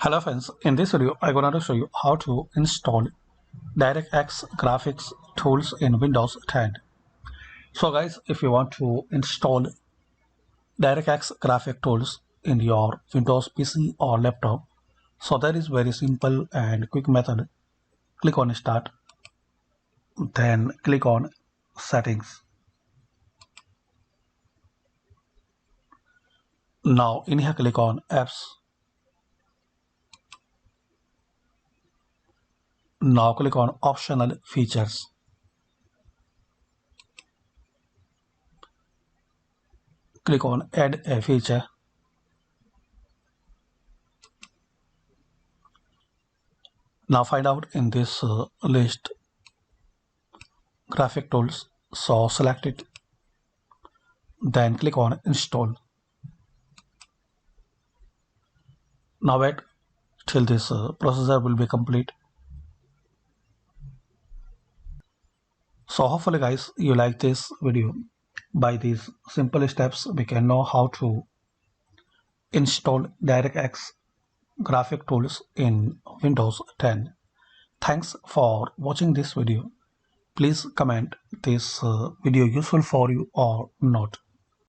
Hello friends, in this video I'm going to show you how to install DirectX graphics tools in Windows 10. So guys, if you want to install DirectX graphic tools in your Windows PC or laptop, so that is very simple and quick method. Click on Start, then click on Settings. Now in here click on Apps. Now click on Optional Features. Click on Add a Feature. Now find out in this list graphic tools, so select it, then click on Install. Now wait till this procedure will be complete. So hopefully guys you like this video. By these simple steps we can know how to install DirectX graphic tools in Windows 10. Thanks for watching this video. Please comment this video useful for you or not.